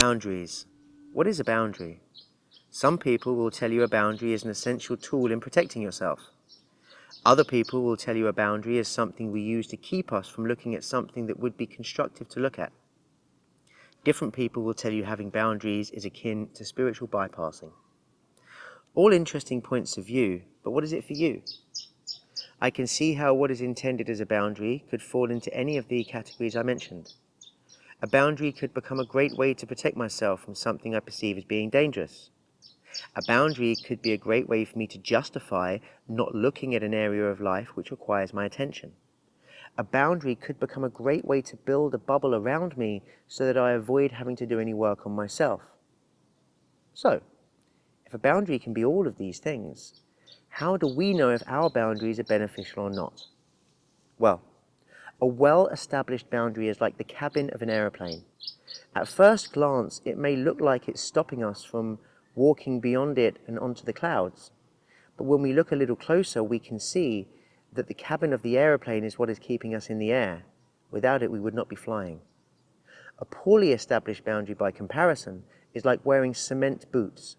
Boundaries. What is a boundary? Some people will tell you a boundary is an essential tool in protecting yourself. Other people will tell you a boundary is something we use to keep us from looking at something that would be constructive to look at. Different people will tell you having boundaries is akin to spiritual bypassing. All interesting points of view, but what is it for you? I can see how what is intended as a boundary could fall into any of the categories I mentioned. A boundary could become a great way to protect myself from something I perceive as being dangerous. A boundary could be a great way for me to justify not looking at an area of life which requires my attention. A boundary could become a great way to build a bubble around me so that I avoid having to do any work on myself. So, if a boundary can be all of these things, how do we know if our boundaries are beneficial or not? Well, a well-established boundary is like the cabin of an aeroplane. At first glance, it may look like it's stopping us from walking beyond it and onto the clouds. But when we look a little closer, we can see that the cabin of the aeroplane is what is keeping us in the air. Without it, we would not be flying. A poorly established boundary, by comparison, is like wearing cement boots.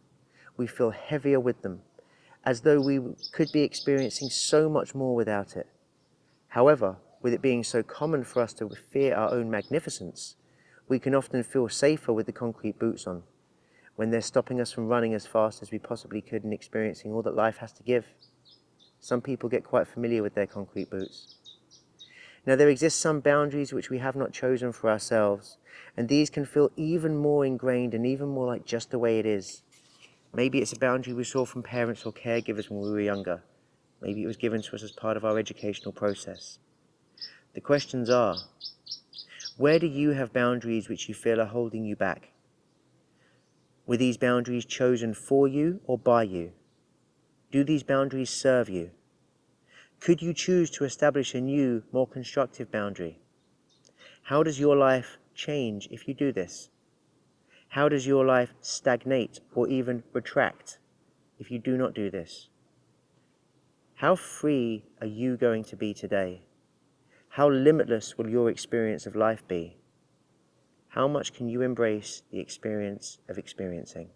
We feel heavier with them, as though we could be experiencing so much more without it. However, with it being so common for us to fear our own magnificence, we can often feel safer with the concrete boots on, when they're stopping us from running as fast as we possibly could and experiencing all that life has to give. Some people get quite familiar with their concrete boots. Now, there exist some boundaries which we have not chosen for ourselves, and these can feel even more ingrained and even more like just the way it is. Maybe it's a boundary we saw from parents or caregivers when we were younger. Maybe it was given to us as part of our educational process. The questions are, where do you have boundaries which you feel are holding you back? Were these boundaries chosen for you or by you? Do these boundaries serve you? Could you choose to establish a new, more constructive boundary? How does your life change if you do this? How does your life stagnate or even retract if you do not do this? How free are you going to be today? How limitless will your experience of life be? How much can you embrace the experience of experiencing?